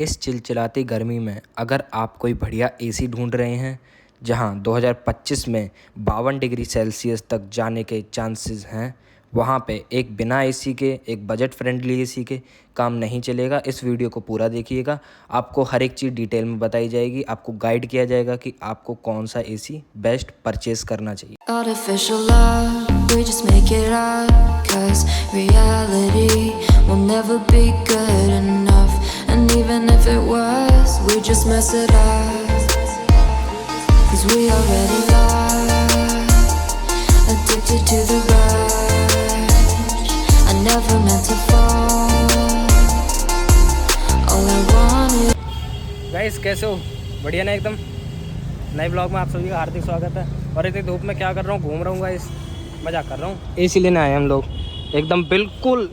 इस चिलचिलाती गर्मी में अगर आप कोई बढ़िया एसी ढूंढ रहे हैं जहां 2025 में 52 डिग्री सेल्सियस तक जाने के चांसेस हैं, वहां पे एक बिना एसी के, एक बजट फ्रेंडली एसी के काम नहीं चलेगा। इस वीडियो को पूरा देखिएगा, आपको हर एक चीज़ डिटेल में बताई जाएगी, आपको गाइड किया जाएगा कि आपको कौन सा एसी बेस्ट परचेज़ करना चाहिए। Artificial love, we just make it up, 'cause reality will never be good enough. And even if it was, we just mess it up, 'cause we already lost, addicted to the rush. I never meant to fall, all I wanted. Guys कैसे हो? बढ़िया ना एकदम। नए blog में आप सभी का हार्दिक स्वागत है। और इतनी धूप में क्या कर रहा हूँ, घूम रहा हूँ गाइस, मज़ा कर रहा हूँ। एसी लेने आए हम लोग, एकदम बिल्कुल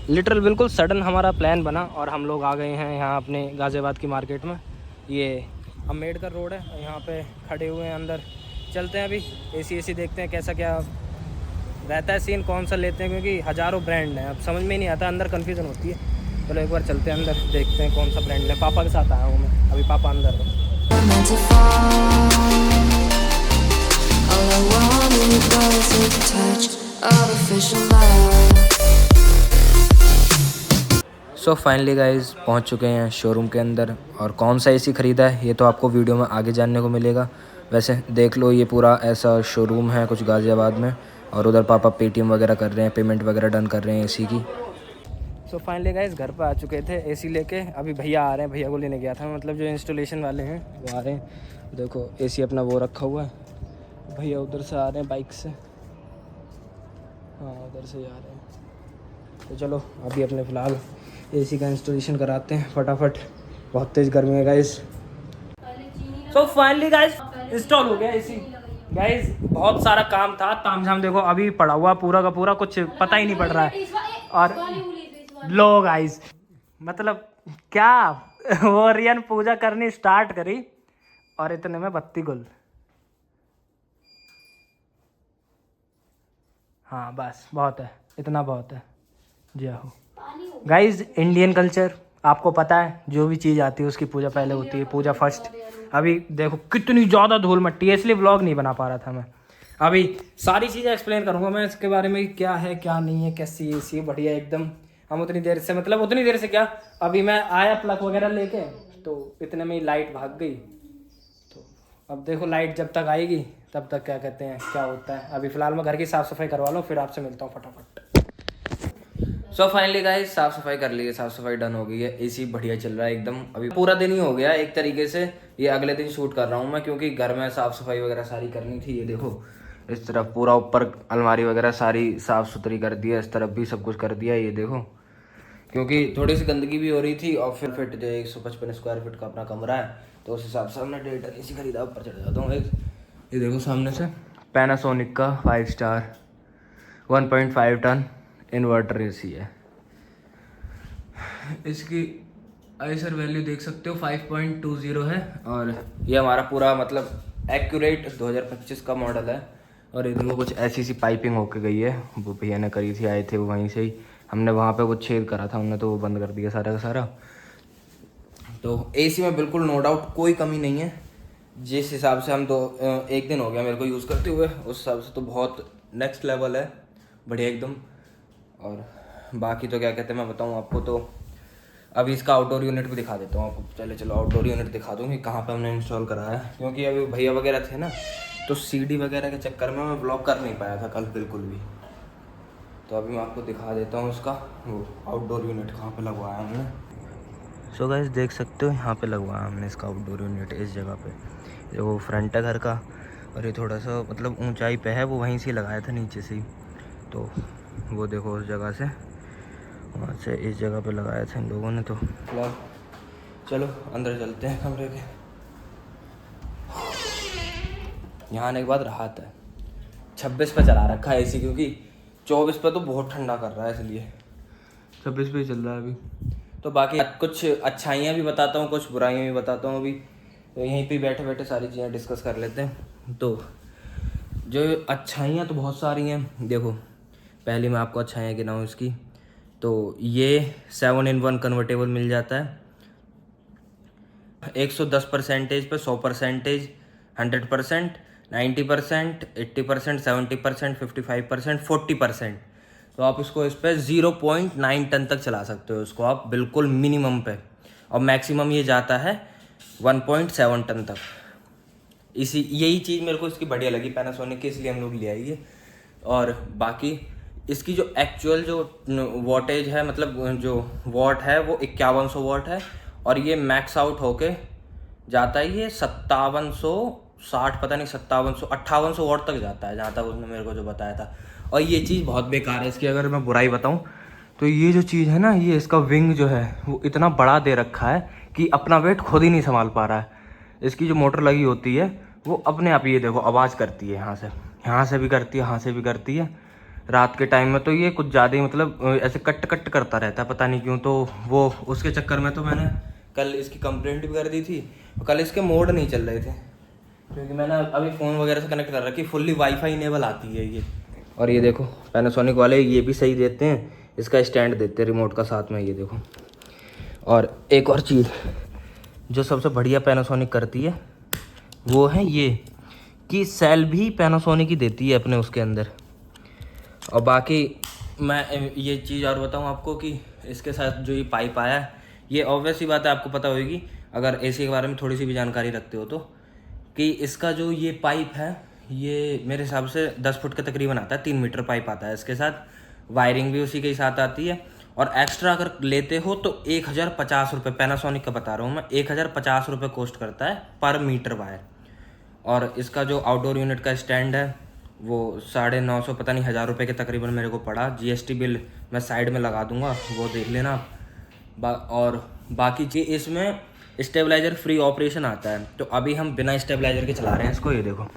बिल्कुल सडन हमारा प्लान बना और हम लोग आ गए हैं यहाँ अपने गाज़ियाबाद की मार्केट में। ये अम्बेडकर रोड है और यहाँ पे खड़े हुए हैं। अंदर चलते हैं, अभी एसी देखते हैं कैसा क्या रहता है सीन, कौन सा लेते हैं, क्योंकि हज़ारों ब्रांड हैं, अब समझ में ही नहीं आता, अंदर कन्फ्यूज़न होती है। चलो एक बार चलते हैं अंदर, देखते हैं कौन सा ब्रांड है। पापा के साथ आया हूँ मैं, अभी पापा अंदर है। Meant to fall, all I wanted was a touch, artificial love. So finally guys पहुंच चुके हैं शोरूम के अंदर, और कौन सा एसी ख़रीदा है ये तो आपको वीडियो में आगे जानने को मिलेगा। वैसे देख लो, ये पूरा ऐसा शोरूम है कुछ गाज़ियाबाद में, और उधर पापा पेटीएम वगैरह कर रहे हैं, पेमेंट वगैरह डन कर रहे हैं एसी की। सो फाइनली गाइज घर पर आ चुके थे एसी लेके। अभी भैया आ रहे हैं, भैया को लेने गया था, मतलब जो इंस्टॉलेशन वाले हैं वो आ रहे हैं। देखो एसी अपना वो रखा हुआ है, भैया उधर से आ रहे हैं बाइक से, हाँ उधर से आ रहे हैं। तो चलो अभी अपने फ़िलहाल एसी का इंस्टॉलेशन कराते हैं फटाफट, बहुत तेज़ गर्मी है guys. So finally guys install हो गया एसी। गाइस बहुत सारा काम था, तामझाम देखो अभी पड़ा हुआ पूरा का पूरा, कुछ पता ही नहीं पड़ रहा है। और लो गाइस, मतलब क्या वो रियन पूजा करनी स्टार्ट करी और इतने में बत्ती गुल। हाँ बस बहुत है, इतना बहुत है। जय हो गाइज। इंडियन कल्चर आपको पता है, जो भी चीज़ आती है उसकी पूजा पहले होती है, पूजा फर्स्ट। अभी देखो कितनी ज़्यादा धूल मट्टी है, इसलिए व्लॉग नहीं बना पा रहा था मैं। अभी सारी चीज़ें एक्सप्लेन करूँगा मैं इसके बारे में, क्या है क्या नहीं है, कैसी एसी बढ़िया एकदम। हम उतनी देर से, मतलब उतनी देर से क्या, अभी मैं आया प्लग वगैरह लेके, तो इतने में ही लाइट भाग गई। तो अब देखो लाइट जब तक आएगी तब तक क्या कहते हैं क्या होता है। अभी फ़िलहाल मैं घर की साफ़ सफाई करवा लूँ, फिर आपसे मिलता हूँ फटाफट। सो फाइनली गाइस साफ़ सफाई कर ली है, साफ़ सफाई डन हो गई है, एसी बढ़िया चल रहा है एकदम। अभी पूरा दिन ही हो गया एक तरीके से, ये अगले दिन शूट कर रहा हूँ मैं, क्योंकि घर में साफ़ सफाई वगैरह सारी करनी थी। ये देखो इस तरफ पूरा ऊपर अलमारी वगैरह सारी साफ़ सुथरी कर दी है, इस तरफ भी सब कुछ कर दिया है। ये देखो क्योंकि थोड़ी सी गंदगी भी हो रही थी, और फिर फिट जो 155 स्क्वायर फीट का अपना कमरा है, तो उस हिसाब से हमने 1.5 टन एसी खरीदा। ऊपर चढ़ जाता हूँ, ये देखो सामने से पैनासोनिक का 5 स्टार 1.5 टन इन्वर्टर एसी है। इसकी आईएसआर वैल्यू देख सकते हो 5.20 है, और ये हमारा पूरा मतलब एक्यूरेट 2025 का मॉडल है। और इनको कुछ ऐसी सी पाइपिंग होके गई है, वो भैया ने करी थी, आए थे वो वहीं से ही। हमने वहाँ पे वो छेद करा था, उन्होंने तो वो बंद कर दिया सारा का सारा। तो एसी में बिल्कुल नो डाउट कोई कमी नहीं है। जिस हिसाब से हम तो एक दिन हो गया मेरे को यूज़ करते हुए, उस हिसाब से तो बहुत नेक्स्ट लेवल है, बढ़िया एकदम। और बाकी तो क्या कहते हैं मैं बताऊँ आपको, तो अभी इसका आउटडोर यूनिट भी दिखा देता हूँ आपको। चलो आउटडोर यूनिट दिखा दूँ कि कहाँ पे हमने इंस्टॉल कराया है, क्योंकि अभी भैया वगैरह थे ना, तो सीडी वगैरह के चक्कर में मैं ब्लॉक कर नहीं पाया था कल बिल्कुल भी। तो अभी मैं आपको दिखा देता हूँ उसका वो आउटडोर यूनिट कहाँ पे लगवाया हमने। सो गाइस देख सकते हो यहाँ पे लगवाया हमने इसका आउटडोर यूनिट, इस जगह पे। ये वो फ्रंट है घर का, और ये थोड़ा सा मतलब ऊंचाई पे है, वो वहीं से लगाया था नीचे से ही। तो वो देखो उस जगह से, वहाँ से इस जगह पे लगाया था इन लोगों ने। तो चलो अंदर चलते हैं कमरे के। यहाँ आने के बाद राहत है। 26 पे चला रखा है एसी, क्योंकि 24 पे तो बहुत ठंडा कर रहा है, इसलिए 26 पे चल रहा है अभी। तो बाकी कुछ अच्छाइयाँ भी बताता हूँ, कुछ बुराइयाँ भी बताता हूँ। अभी तो यहीं पे बैठे बैठे सारी चीज़ें डिस्कस कर लेते हैं। तो जो अच्छाइयाँ तो बहुत सारी हैं। देखो पहली मैं आपको अच्छाइयाँ गिनाऊँ इसकी, तो ये 7-in-1 कन्वर्टेबल मिल जाता है। 110% पे 100%, 100%, 90%, 80%, 70%, 55%, 40%। तो आप इसको इस पर 0.9 टन तक चला सकते हो इसको आप बिल्कुल मिनिमम पे, और मैक्सिमम ये जाता है 1.7 टन तक। यही चीज़ मेरे को इसकी बढ़िया लगी पैनासोनिक की, इसलिए हम लोग ले आइए। और बाकी इसकी जो एक्चुअल जो वॉटेज है, मतलब जो वॉट है वो 5100 वॉट है, और ये मैक्स आउट होके जाता है ये 5760, पता नहीं 5800 वॉट तक जाता है, जहाँ तक उसने मेरे को जो बताया था। और ये चीज़ बहुत बेकार है इसकी, अगर मैं बुराई बताऊँ तो ये जो चीज़ है ना, ये इसका विंग जो है वो इतना बड़ा दे रखा है कि अपना वेट खुद ही नहीं संभाल पा रहा है। इसकी जो मोटर लगी होती है वो अपने आप, ये देखो आवाज़ करती है, यहाँ से भी करती है, यहाँ से भी करती है। रात के टाइम में तो ये कुछ ज़्यादा ही मतलब ऐसे कट कट करता रहता है, पता नहीं क्यों। तो वो उसके चक्कर में तो मैंने कल इसकी कंप्लेंट भी कर दी थी। कल इसके मोड नहीं चल रहे थे, क्योंकि मैंने अभी फ़ोन वगैरह से कनेक्ट कर रखी, फुल्ली वाईफाई इनेबल आती है ये। और ये देखो पैनासोनिक वाले ये भी सही देते हैं, इसका स्टैंड देते हैं रिमोट का साथ में, ये देखो। और एक और चीज़ जो सबसे बढ़िया पैनासोनिक करती है वो है ये कि सेल भी पैनासोनिक ही देती है अपने उसके अंदर। और बाकी मैं ये चीज़ और बताऊँ आपको कि इसके साथ जो ये पाइप आया है, ये ऑब्वियस ही बात है, आपको पता होगी अगर एसी के बारे में थोड़ी सी भी जानकारी रखते हो तो, कि इसका जो ये पाइप है ये मेरे हिसाब से 10 फुट का तकरीबन आता है, 3 मीटर पाइप आता है इसके साथ। वायरिंग भी उसी के साथ आती है। और एक्स्ट्रा अगर लेते हो तो 1050 रुपये, पैनासोनिक का बता रहा हूँ मैं, 1050 रुपये कॉस्ट करता है पर मीटर वायर। और इसका जो आउटडोर यूनिट का स्टैंड है वो 950, पता नहीं 1000 रुपये के तकरीबन मेरे को पड़ा। जीएसटी बिल मैं साइड में लगा दूंगा, वो देख लेना आप। और बाकी चीज़ इसमें स्टेबलाइजर फ्री ऑपरेशन आता है, तो अभी हम बिना स्टेबलाइजर के चला रहे हैं इसको। ये देखो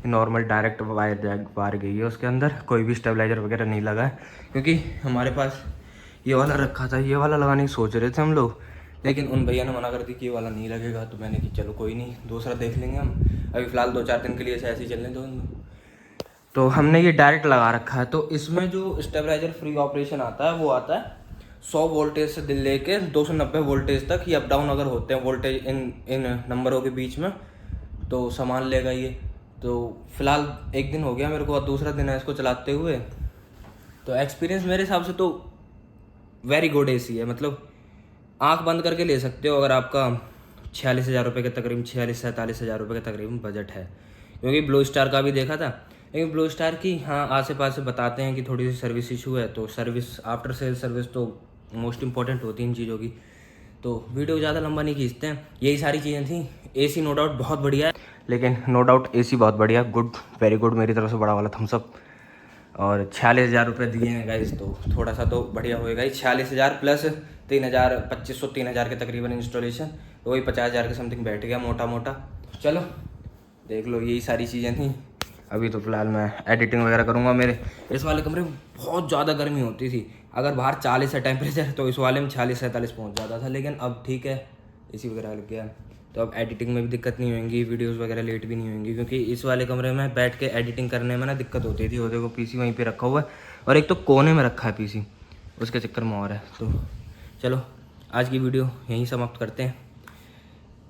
नॉर्मल डायरेक्ट वायर गई है उसके अंदर, कोई भी स्टेबलाइजर वगैरह नहीं लगा है, क्योंकि हमारे पास ये वाला रखा था, ये वाला लगाने की सोच रहे थे हम लोग, लेकिन उन भैया ने मना कर दी कि ये वाला नहीं लगेगा। तो मैंने कि चलो कोई नहीं, दूसरा देख लेंगे हम, अभी फ़िलहाल 2-4 दिन के लिए ऐसे ही चलने दो। तो हमने ये डायरेक्ट लगा रखा है। तो इसमें जो स्टेबलाइजर फ्री ऑपरेशन आता है वो आता है 100 वोल्टेज से दिल लेके 290 वोल्टेज तक। ये अप डाउन अगर होते हैं वोल्टेज इन नंबरों के बीच में तो सामान लेगा ये। तो फ़िलहाल 1 दिन हो गया मेरे को और दूसरा दिन है इसको चलाते हुए। तो एक्सपीरियंस मेरे हिसाब से तो वेरी गुड एसी है, मतलब आंख बंद करके ले सकते हो अगर आपका 46,000 रुपये के तकरीबन, 46-47,000 रुपये के तकरीबन बजट है। क्योंकि ब्लू स्टार का भी देखा था, लेकिन ब्लू स्टार की हाँ आसे पास से बताते हैं कि थोड़ी सी सर्विस इशू है। तो सर्विस, आफ्टर सेल सर्विस तो मोस्ट इंपॉर्टेंट होती है इन चीज़ों की। तो वीडियो ज़्यादा लंबा नहीं खींचते हैं, यही सारी चीज़ें थी। एसी नो डाउट बहुत बढ़िया है, लेकिन नो डाउट एसी बहुत बढ़िया, गुड, वेरी गुड, मेरी तरफ से बड़ा वाला थम्स अप। और 46,000 रुपये दिए हैं गाइस, तो थोड़ा सा तो बढ़िया होएगा ही। 46,000 प्लस 3,000, 2,500-3,000 के तकरीबन इंस्टॉलेशन, तो वही 50,000 के समथिंग बैठ गया मोटा मोटा। चलो देख लो, यही सारी चीज़ें थी। अभी तो फिलहाल मैं एडिटिंग वगैरह करूँगा। मेरे इस वाले कमरे में बहुत ज़्यादा गर्मी होती थी, अगर बाहर 40 है टेम्परेचर तो इस वाले में 46-47 पहुँच जाता था, लेकिन अब ठीक है, एसी वगैरह लग गया, तो अब एडिटिंग में भी दिक्कत नहीं होगी, वीडियोस वगैरह लेट भी नहीं होंगी। क्योंकि इस वाले कमरे में बैठ के एडिटिंग करने में ना दिक्कत होती थी। वो देखो पीसी वहीं पे रखा हुआ है, और एक तो कोने में रखा है पीसी, उसके चक्कर में और है। तो चलो आज की वीडियो यहीं समाप्त करते हैं।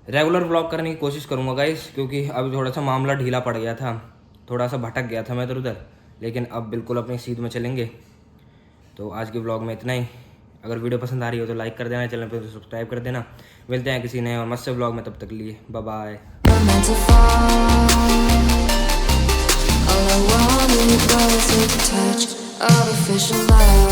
रेगुलर व्लॉग करने की कोशिश करूँगा गाइस, क्योंकि अभी थोड़ा सा मामला ढीला पड़ गया था, थोड़ा सा भटक गया था मैं इधर उधर, लेकिन अब बिल्कुल अपनी सीध में चलेंगे। तो आज के व्लॉग में इतना ही। अगर वीडियो पसंद आ रही हो तो लाइक कर देना, चैनल पर सब्सक्राइब कर देना। मिलते हैं किसी नए और मस्त से व्लॉग में, तब तक के लिए bye bye. All I wanted was a touch of official love.